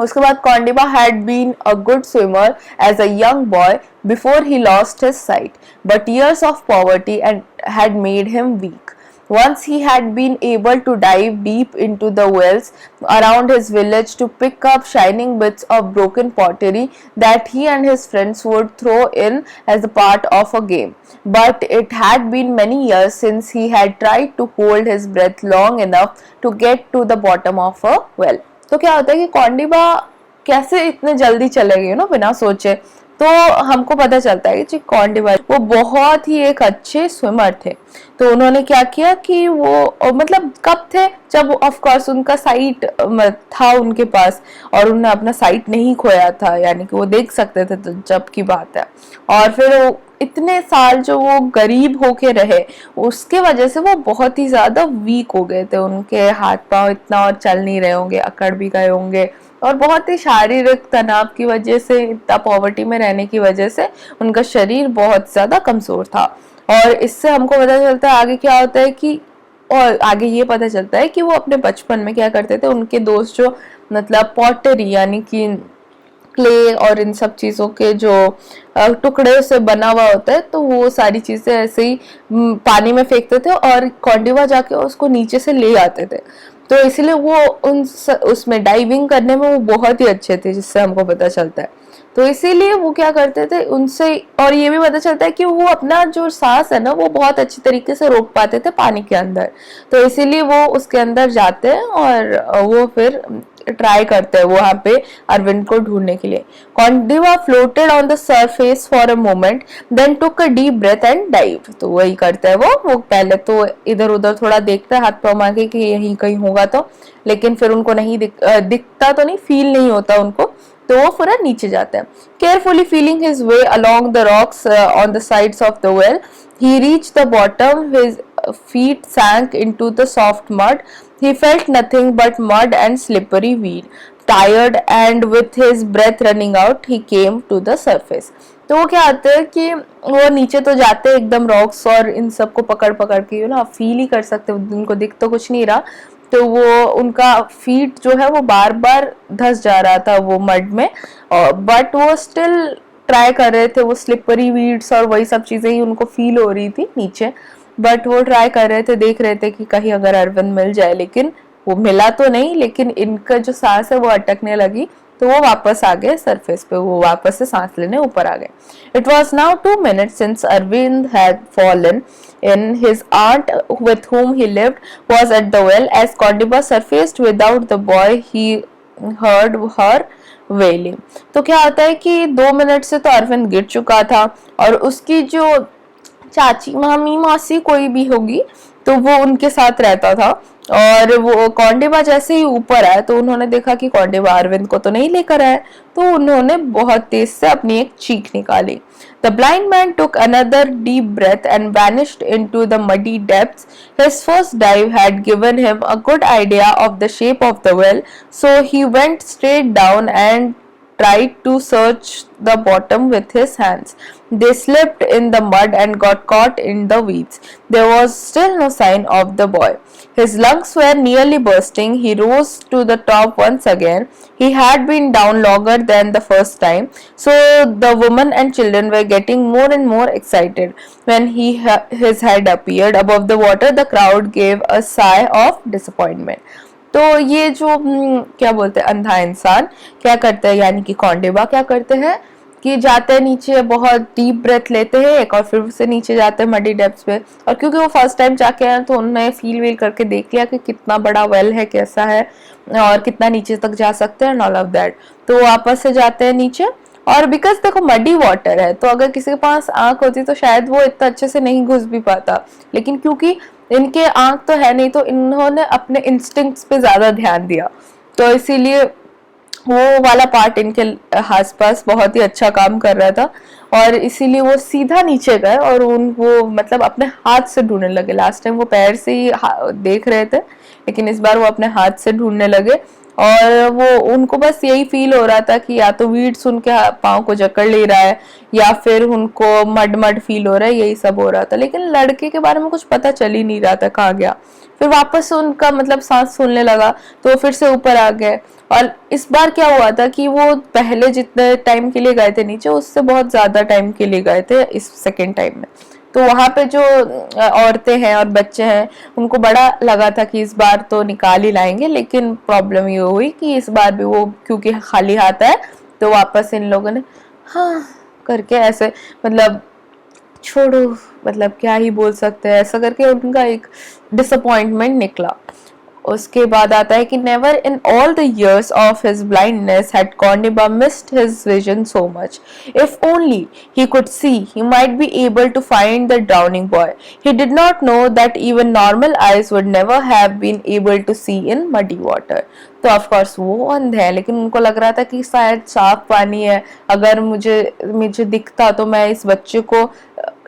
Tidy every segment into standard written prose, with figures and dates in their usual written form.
उसके बाद कौंडिबा had been a good swimmer as a young boy before he lost his sight, but years of poverty and had made him weak. Once he had been able to dive deep into the wells around his village to pick up shining bits of broken pottery that he and his friends would throw in as a part of a game. But it had been many years since he had tried to hold his breath long enough to get to the bottom of a well. तो क्या होता है कि कौंडिबा कैसे इतने जल्दी चले गए ना बिना सोचे, तो हमको पता चलता है कि कौंडिबा वो बहुत ही एक अच्छे स्विमर थे। तो उन्होंने क्या किया कि वो मतलब कब थे, जब ऑफ कोर्स उनका साइट था उनके पास और उन्होंने अपना साइट नहीं खोया था, यानी कि वो देख सकते थे, तो जब की बात है। और फिर वो इतने साल जो वो गरीब होके रहे उसके वजह से वो बहुत ही ज्यादा वीक हो गए थे, उनके हाथ पांव इतना और चल नहीं रहे होंगे, अकड़ भी गए होंगे, और बहुत ही शारीरिक तनाव की वजह से, इतना पॉवर्टी में रहने की वजह से उनका शरीर बहुत ज्यादा कमजोर था। और इससे हमको पता चलता है आगे क्या होता है कि, और आगे ये पता चलता है कि वो अपने बचपन में क्या करते थे, उनके दोस्त जो मतलब पॉटरी यानी कि क्ले और इन सब चीजों के जो टुकड़े से बना हुआ होता है, तो वो सारी चीजें ऐसे ही पानी में फेंकते थे और कौंडिबा जाके उसको नीचे से ले आते थे। तो इसलिए वो उसमें डाइविंग करने में वो बहुत ही अच्छे थे, जिससे हमको पता चलता है। तो इसीलिए वो क्या करते थे उनसे, और ये भी पता चलता है कि वो अपना जो सांस है ना वो बहुत अच्छी तरीके से रोक पाते थे पानी के अंदर। तो इसीलिए वो उसके अंदर जाते हैं और वो फिर ट्राई करते हैं वहां पे अरविंद को ढूंढने के लिए। Kondiba floated on the surface for a moment then took a deep breath and dive. तो वही करते हैं वो पहले तो इधर उधर थोड़ा देखते हैं हाथ पांव मांगे कि यहीं कहीं होगा, तो लेकिन फिर उनको नहीं दिखता तो नहीं, फील नहीं होता उनको, तो वो पूरा नीचे जाते हैं। Carefully feeling his way along the rocks on the sides of the well, he reached the bottom. His feet sank into the soft mud. He felt nothing but mud and slippery weed. Tired and with his breath running out, he came to the surface. तो वो क्या आता है कि वो नीचे तो जाते हैं एकदम रॉक्स और इन सब को पकड़ पकड़ के, ना फील ही कर सकते, उनको दिख तो कुछ नहीं रहा, तो वो उनका फीट जो है वो बार बार धस जा रहा था वो मड में, बट वो स्टिल ट्राई कर रहे थे, वो स्लिपरी वीड्स और वही सब चीजें ही उनको फील हो रही थी नीचे, बट वो ट्राई कर रहे थे, देख रहे थे कि कहीं अगर अरविंद मिल जाए, लेकिन वो मिला तो नहीं, लेकिन इनका जो सांस है वो अटकने लगी, तो वो वापस आ गए सरफेस पे, वो वापस से सांस लेने ऊपर आ गए। It was now 2 minutes since Arvind had fallen in. His aunt with whom he lived was at the well. As Kondibba surfaced without the boy, he heard her wailing. तो क्या होता है कि 2 मिनट से तो अरविंद गिर चुका था और उसकी जो चाची मामी मासी कोई भी होगी तो वो उनके साथ रहता था, और वो कौंडिबा जैसे ही ऊपर आए तो उन्होंने देखा कि कौंडिबा अरविंद को तो नहीं लेकर आए, तो उन्होंने बहुत तेज से अपनी एक चीख निकाली। The blind man took another deep breath and vanished into the muddy depths. His first dive had given him a good idea of the shape of the well, so he went straight down and tried to search the bottom with his hands. They slipped in the mud and got caught in the weeds. There was still no sign of the boy. His lungs were nearly bursting. He rose to the top once again. He had been down longer than the first time, so the women and children were getting more and more excited. When his head appeared above the water, the crowd gave a sigh of disappointment. तो ये जो क्या बोलते हैं अंधा इंसान क्या करते हैं, यानी कि कौंडिबा क्या करते हैं कि जाते हैं नीचे, बहुत डीप ब्रेथ लेते हैं एक, और फिर से नीचे जाते हैं मडी डेप्थ्स पे, और क्योंकि वो फर्स्ट टाइम जाके आए तो उन्होंने फील वील करके देख लिया कि कितना बड़ा वेल है, कैसा है और कितना नीचे तक जा सकते हैं, ऑल ऑफ दैट। तो वापस से जाते हैं नीचे, और बिकॉज देखो मडी वाटर है तो अगर किसी के पास आंख होती तो शायद वो इतना अच्छे से नहीं घुस भी पाता, लेकिन क्योंकि इनके आंख तो है नहीं तो इन्होंने अपने इंस्टिंक्ट्स पे ज्यादा ध्यान दिया, तो इसीलिए वो वाला पार्ट इनके आसपास बहुत ही अच्छा काम कर रहा था, और इसीलिए वो सीधा नीचे गए और वो मतलब अपने हाथ से ढूंढने लगे। लास्ट टाइम वो पैर से ही देख रहे थे, लेकिन इस बार वो अपने हाथ से ढूंढने लगे, और वो उनको बस यही फील हो रहा था कि या तो वीड्स उनके पाँव को जकड़ ले रहा है या फिर उनको मड मड फील हो रहा है, यही सब हो रहा था। लेकिन लड़के के बारे में कुछ पता चल ही नहीं रहा था कहाँ गया। फिर वापस से उनका मतलब सांस फूलने लगा तो फिर से ऊपर आ गए। और इस बार क्या हुआ था कि वो पहले जितने टाइम के लिए गए थे नीचे उससे बहुत ज्यादा टाइम के लिए गए थे इस सेकेंड टाइम में। तो वहां पे जो औरतें हैं और बच्चे हैं उनको बड़ा लगा था कि इस बार तो निकाल ही लाएंगे, लेकिन प्रॉब्लम ये हुई कि इस बार भी वो क्योंकि खाली हाथ है तो वापस इन लोगों ने हाँ करके ऐसे मतलब छोड़ो, मतलब क्या ही बोल सकते हैं, ऐसा करके उनका एक डिसअपॉइंटमेंट निकला। उसके बाद आता है कि never in all the years of his blindness had Kondiba missed his vision so much. If only he could see, he might be able to find the drowning boy. He did not know that even normal eyes would never have been able to see in muddy water. तो of course वो अंध है, लेकिन उनको लग रहा था कि शायद साफ पानी है, अगर मुझे मुझे दिखता तो मैं इस बच्चे को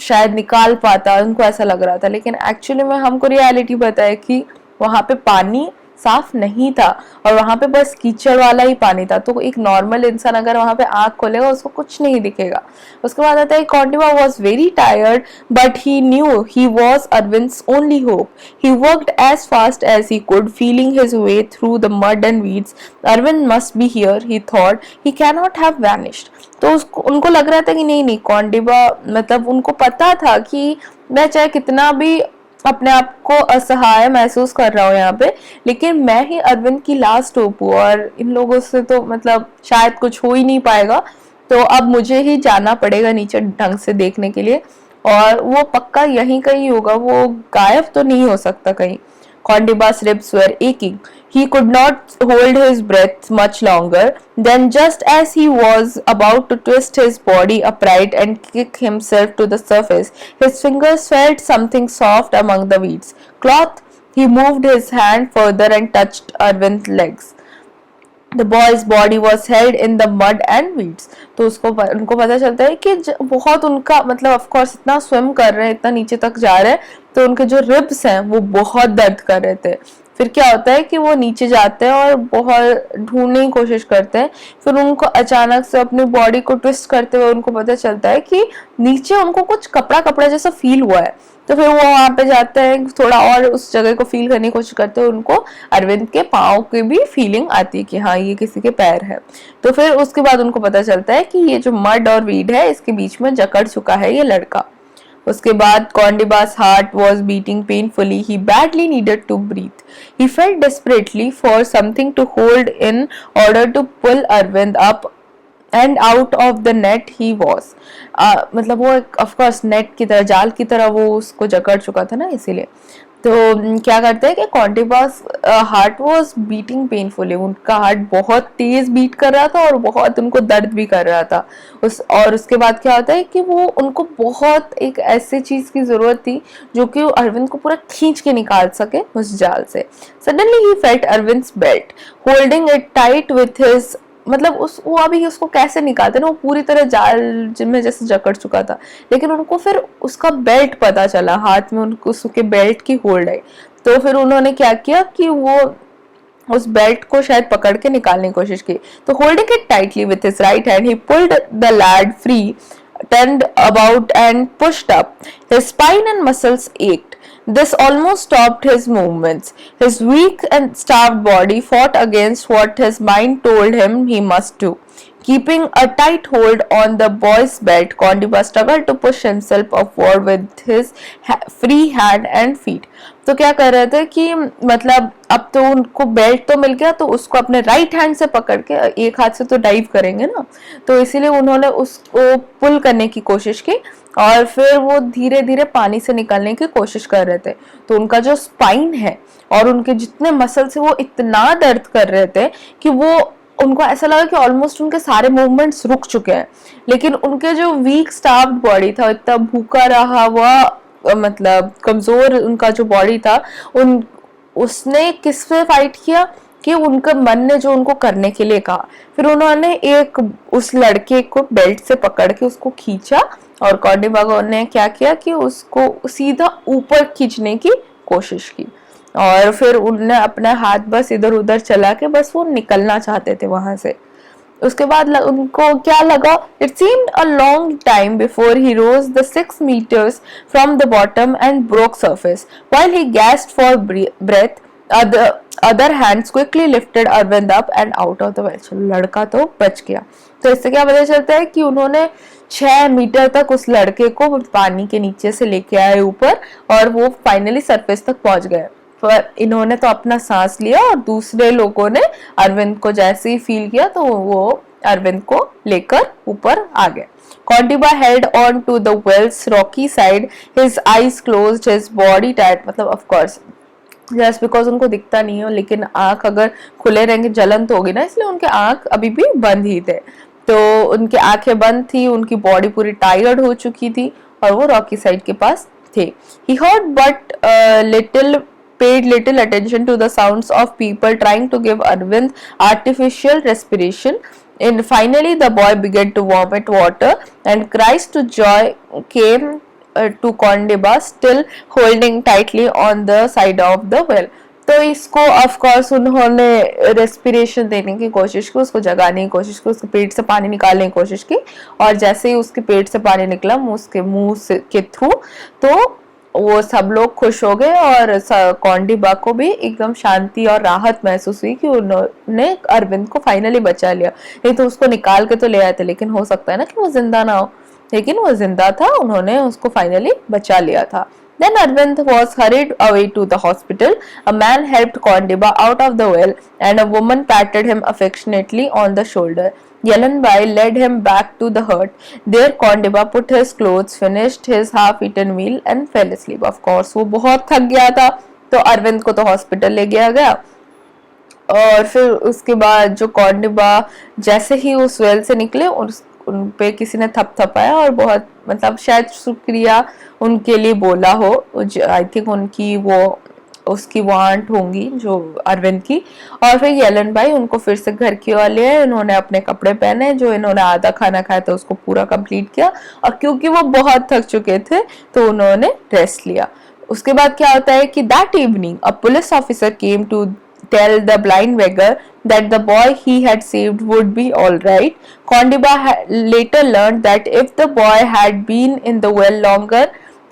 शायद निकाल पाता, उनको ऐसा लग रहा था। लेकिन एक्चुअली में हमको रियलिटी पता है कि वहां पे पानी साफ नहीं था और वहां पे बस कीचड़ वाला ही पानी था। तो एक नॉर्मल इंसान अगर वहां पे आंख खोलेगा उसको कुछ नहीं दिखेगा। उसके बाद आता है Kondiba was very tired but he knew he was Arvind's only hope. He worked as fast as he could feeling his way through the mud and weeds. Arvind must be here he thought, he can not have vanished. तो उसको उनको लग रहा था कि नहीं कॉन्टिबा मतलब उनको पता था कि मैं चाहे कितना भी अपने आप को असहाय महसूस कर रहा हूँ यहाँ पे, लेकिन मैं ही अरविंद की लास्ट होप हूँ और इन लोगों से तो मतलब शायद कुछ हो ही नहीं पाएगा। तो अब मुझे ही जाना पड़ेगा नीचे ढंग से देखने के लिए, और वो पक्का यहीं कहीं होगा, वो गायब तो नहीं हो सकता कहीं। Kondiba's ribs were aching. He could not hold his breath much longer. Then, just as he was about to twist his body upright and kick himself to the surface, his fingers felt something soft among the weeds. Cloth. He moved his hand further and touched Arvind's legs. The boy's body was held in the mud and weeds. तो उनको पता चलता है कि बहुत उनका मतलब of course इतना स्विम कर रहे हैं, इतना नीचे तक जा रहे हैं, तो उनके जो रिब्स हैं वो बहुत दर्द कर रहे थे। फिर क्या होता है कि वो नीचे जाते हैं और बहुत ढूंढने की कोशिश करते हैं। फिर उनको अचानक से अपनी बॉडी को ट्विस्ट करते हुए उनको पता चलता है कि नीचे उनको कुछ कपड़ा कपड़ा जैसा फील हुआ है। तो फिर वो वहां पे जाते हैं, थोड़ा और उस जगह को फील करने की कोशिश करते हैं, उनको अरविंद के पाँव की भी फीलिंग आती है कि हाँ ये किसी के पैर है। तो फिर उसके बाद उनको पता चलता है कि ये जो मड और वीड है इसके बीच में जकड़ चुका है ये लड़का। उसके बाद Kondiba's heart was beating painfully. He badly needed to breathe. He felt desperately for something to hold in order to pull Arvind up and out of the net he was. मतलब वो ऑफ कोर्स नेट की तरह, जाल की तरह वो उसको जकड़ चुका था ना, इसीलिए। तो क्या करते हैं कि कॉन्टिबास हार्ट वॉज बीटिंग पेनफुली, उनका हार्ट बहुत तेज बीट कर रहा था और बहुत उनको दर्द भी कर रहा था। और उसके बाद क्या होता है कि वो उनको बहुत एक ऐसी चीज की जरूरत थी जो कि वो अरविंद को पूरा खींच के निकाल सके उस जाल से। Suddenly he felt Arvind's belt holding it tight with his, मतलब वो अभी उसको कैसे निकालते ना, वो पूरी तरह जाल में जैसे जकड़ चुका था, लेकिन उनको फिर उसका बेल्ट पता चला, हाथ में उनको उसके बेल्ट की होल्ड आई। तो फिर उन्होंने क्या किया कि वो उस बेल्ट को शायद पकड़ के निकालने की कोशिश की। तो holding it tightly with his right hand he pulled the lad free, turned about and pushed up. His spine and muscles ached. This almost stopped his movements. His weak and starved body fought against what his mind told him he must do. Keeping a tight hold on the boy's belt, Kondiba struggled to push himself upward with his free hand and feet. तो क्या कर रहे थे कि मतलब अब तो उनको बेल्ट तो मिल गया, तो उसको अपने राइट हैंड से पकड़ के, एक हाथ से तो डाइव करेंगे ना, तो इसीलिए उन्होंने उसको पुल करने की कोशिश की और फिर वो धीरे धीरे पानी से निकलने की कोशिश कर रहे थे। तो उनका जो स्पाइन है और उनके जितने मसल्स है वो इतना दर्द कर रहे थे कि वो उनको ऐसा लगा कि ऑलमोस्ट उनके सारे मूवमेंट्स रुक चुके हैं। लेकिन उनके जो वीक स्टार्व्ड बॉडी था, इतना भूखा रहा हुआ, मतलब कमजोर उनका जो बॉडी था, उसने किस पे फाइट किया कि उनका मन ने जो उनको करने के लिए कहा। फिर उन्होंने एक उस लड़के को बेल्ट से पकड़ के उसको खींचा और कॉन्डिबा ने क्या किया कि उसको सीधा ऊपर खींचने की कोशिश की। और फिर उनने अपना हाथ बस इधर उधर चला के बस वो निकलना चाहते थे वहां से। उसके बाद उनको क्या लगा, it seemed a long time before he rose the 6 meters from the bottom and broke surface while he gasped for breath. Other hands quickly lifted Arvind up and out of the well. चलो लड़का तो बच गया। तो इससे क्या पता चलता है कि उन्होंने 6 मीटर तक उस लड़के को पानी के नीचे से लेके आए ऊपर, और वो फाइनली सरफेस तक पहुंच गए। पर इन्होंने तो अपना सांस लिया और दूसरे लोगों ने अरविंद को जैसे ही फील किया तो वो अरविंद को लेकर ऊपर आ गए। Kondiba held on to the well's rocky side, his eyes closed, his body tight। मतलब of course जस्ट बिकॉज उनको दिखता नहीं हो, लेकिन आंख अगर खुले रहेंगे जलन तो होगी ना, इसलिए उनके आंख अभी भी बंद ही थे। तो उनकी आंखें बंद थी, उनकी बॉडी पूरी टायर्ड हो चुकी थी और वो रॉकी साइड के पास थे। He heard but paid little attention to the sounds of people trying to give Arvind artificial respiration. And finally the boy began to vomit water and cries to joy came to Kondiba still holding tightly on the side of the well। तो इसको of course उन्होंने respiration देने की कोशिश की, उसको जगाने की कोशिश की, उसके पेट से पानी निकालने की कोशिश की, और जैसे ही उसके पेट से पानी निकला उसके मुंह के थ्रू, तो वो सब लोग खुश हो गए और कोंडिबा को भी एकदम शांति और राहत महसूस हुई कि उन्होंने अरविंद को फाइनली बचा लिया। नहीं तो उसको निकाल के तो ले आए थे, लेकिन हो सकता है ना कि वो जिंदा ना हो, लेकिन वो जिंदा था, उन्होंने उसको फाइनली बचा लिया था। Then Arvind was hurried away to the hospital. A man helped Kondiba out of the well and a woman patted him affectionately on the shoulder. Yelenbai led him back to the hut. There Kondiba put his clothes, finished his half-eaten meal and fell asleep. Of course, वो बहुत थक गया था, तो अरविंद को तो hospital ले गया गया। और फिर उसके बाद जो कोंडिबा जैसे ही उस वेल से निकले, उन पे किसी ने थपथपाया और बहुत मतलब शायद शुक्रिया उनके लिए बोला हो। आई थिंक उनकी वो उसकी वो आंट होंगी जो अरविंद की। और फिर येलन भाई उनको फिर से घर की ओर ले आए, उन्होंने अपने कपड़े पहने, जो इन्होंने आधा खाना खाया था उसको पूरा कंप्लीट किया, और क्योंकि वो बहुत थक चुके थे तो उन्होंने रेस्ट लिया। उसके बाद क्या होता है कि that evening a police officer came to tell the blind beggar that the boy he had saved would be all right. Kondiba later learned that if the boy had been in the well longer,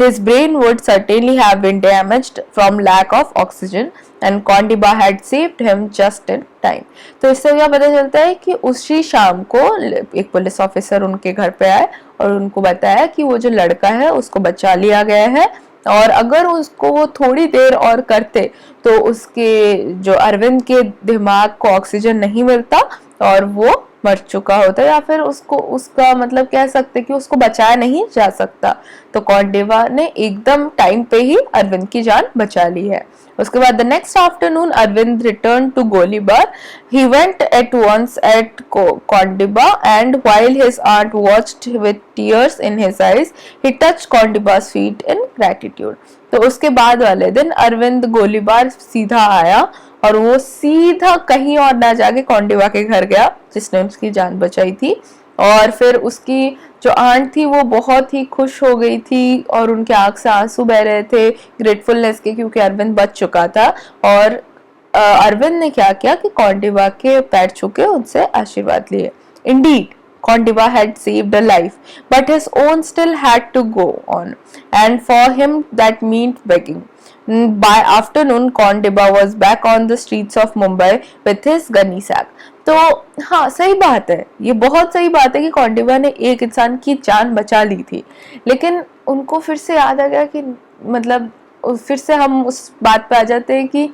his brain would certainly have been damaged from lack of oxygen, and Kondiba had saved him just in time। तो इससे क्या पता चलता है कि उसी शाम को एक पुलिस ऑफिसर उनके घर पे आए और उनको बताया कि वो जो लड़का है उसको बचा लिया गया है, और अगर उसको वो थोड़ी देर और करते तो उसके जो अरविंद के दिमाग को ऑक्सीजन नहीं मिलता और वो मर चुका होता, या फिर उसको उसका मतलब कह सकते कि उसको बचाया नहीं जा सकता। तो कोंडिबा ने एकदम टाइम पे ही अरविंद की जान बचा ली है। उसके बाद the next afternoon Arvind return to Golibar. He went at once at Kondiba and while his aunt watched with tears in his eyes he touched Kondiba's feet in gratitude. तो उसके बाद वाले दिन अरविंद गोलीबार सीधा आया और वो सीधा कहीं और ना जाके कोंडिबा के घर गया जिसने उसकी जान बचाई थी। और फिर उसकी जो आंट थी वो बहुत ही खुश हो गई थी और उनके आंख से आंसू बह रहे थे ग्रेटफुलनेस के, क्योंकि अरविंद बच चुका था। और अरविंद ने क्या किया कि कोंडिबा के पैर छू के उनसे आशीर्वाद लिए। Indeed Kondiba had saved a life, but his own still had to go on, and for him that meant begging. By afternoon, Kondiba was back on the streets of Mumbai with his gunny sack. तो हाँ सही बात है, ये बहुत सही बात है कि कोंडिबा ने एक इंसान की जान बचा ली थी, लेकिन उनको फिर से याद आ गया कि मतलब फिर से हम उस बात पे आ जाते हैं कि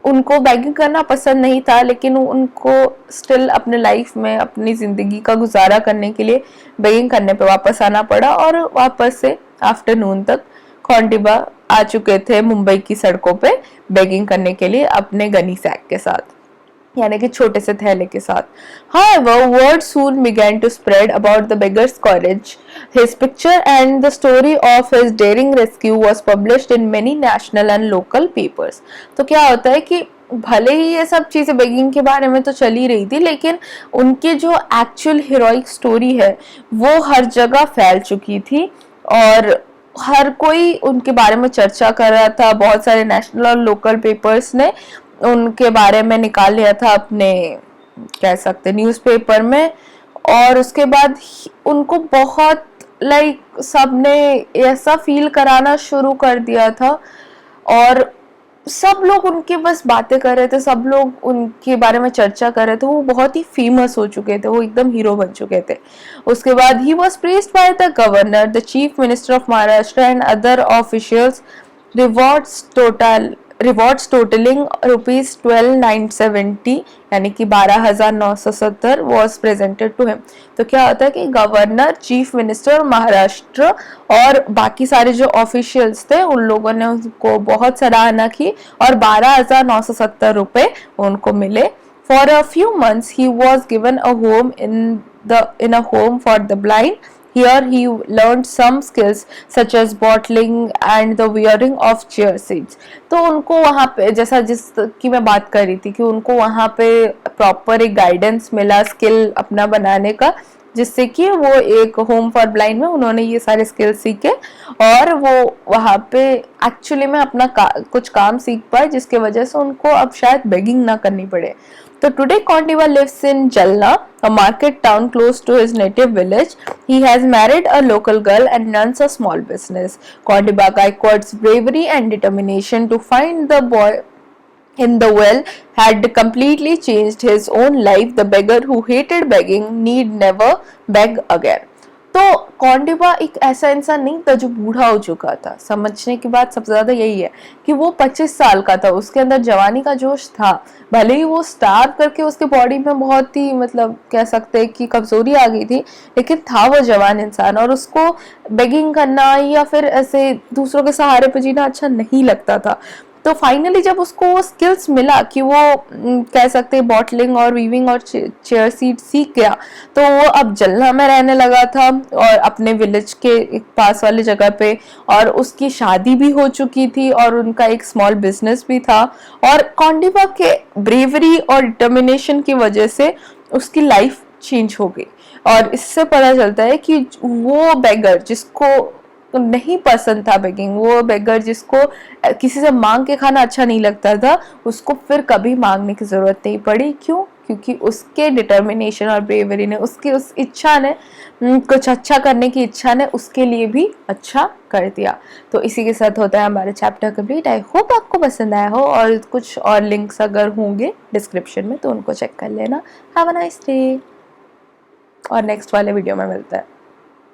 उनको बैगिंग करना पसंद नहीं था, लेकिन उनको स्टिल अपने लाइफ में अपनी ज़िंदगी का गुजारा करने के लिए बैगिंग करने पे वापस आना पड़ा। और वापस से आफ्टरनून तक कोंडिबा आ चुके थे मुंबई की सड़कों पे बैगिंग करने के लिए अपने गनी सैक के साथ, यानी कि छोटे से थैले के साथ। However, word soon began to spread about the beggar's courage. His picture and the story of his daring rescue was published in many national and local papers. तो क्या होता है कि भले ही ये सब चीज़ें बेगिंग के बारे में तो चल ही रही थी, लेकिन उनकी जो एक्चुअल हीरोइक स्टोरी है वो हर जगह फैल चुकी थी। और हर कोई उनके बारे में चर्चा कर रहा था, बहुत सारे नेशनल और लोकल पेपर्स ने उनके बारे में निकाल लिया था अपने, कह सकते न्यूज़पेपर में। और उसके बाद उनको बहुत सबने ऐसा फील कराना शुरू कर दिया था, और सब लोग उनके बस बातें कर रहे थे, सब लोग उनके बारे में चर्चा कर रहे थे। वो बहुत ही फेमस हो चुके थे, वो एकदम हीरो बन चुके थे। उसके बाद he was praised by the governor, the chief minister of Maharashtra and other officials. Rewards total rewards totalling ₹12,970 यानी कि 12,970 वॉज प्रेजेंटेड टू हिम। तो क्या होता है कि गवर्नर, चीफ मिनिस्टर महाराष्ट्र और बाकी सारे जो ऑफिशियल्स थे उन लोगों ने उनको बहुत सराहना की और 12,970 रुपए उनको मिले। For a few months he was given a home in a home for the blind. Here he learned some skills such as bottling and the wearing of chair seats. तो उनको वहाँ पे, जैसा जिस की मैं बात कर रही थी कि उनको वहाँ पे प्रॉपर एक गाइडेंस मिला स्किल अपना बनाने का, जिससे कि वो एक होम फॉर ब्लाइंड में उन्होंने ये सारे स्किल सीखे और वो वहाँ पे एक्चुअली में अपना कुछ काम सीख पाए, जिसके वजह से उनको अब शायद बेगिंग ना करनी पड़े। So today Kondiva lives in Jalna, a market town close to his native village. He has married a local girl and runs a small business. Kondiva Gaikwad's bravery and determination to find the boy in the well had completely changed his own life. The beggar who hated begging need never beg again. तो कौंडिबा एक ऐसा इंसान नहीं था जो बूढ़ा हो चुका था। समझने की बात सबसे ज्यादा यही है कि वो 25 साल का था, उसके अंदर जवानी का जोश था। भले ही वो स्टार्व करके उसके बॉडी में बहुत ही कह सकते हैं कि कमजोरी आ गई थी, लेकिन था वो जवान इंसान और उसको बेगिंग करना या फिर ऐसे दूसरों के सहारे पे जीना अच्छा नहीं लगता था। तो फाइनली जब उसको वो स्किल्स मिला कि वो कह सकते हैं बॉटलिंग और वीविंग और चेयर सीट सीख गया, तो वो अब जलना में रहने लगा था और अपने विलेज के एक पास वाली जगह पे, और उसकी शादी भी हो चुकी थी और उनका एक स्मॉल बिजनेस भी था। और कौंडिबा के ब्रेवरी और डिटर्मिनेशन की वजह से उसकी लाइफ चेंज हो गई। और इससे पता चलता है कि वो बेगर जिसको नहीं पसंद था बेगिंग, वो बेगर जिसको किसी से मांग के खाना अच्छा नहीं लगता था, उसको फिर कभी मांगने की जरूरत नहीं पड़ी। क्यों? क्योंकि उसके डिटर्मिनेशन और ब्रेवरी ने, उसकी उस इच्छा ने, कुछ अच्छा करने की इच्छा ने उसके लिए भी अच्छा कर दिया। तो इसी के साथ होता है हमारा चैप्टर कंप्लीट। आई होप आपको पसंद आया हो, और कुछ और लिंक्स अगर होंगे डिस्क्रिप्शन में तो उनको चेक कर लेना। हैव अ नाइस डे, और नेक्स्ट वाले वीडियो में मिलता है।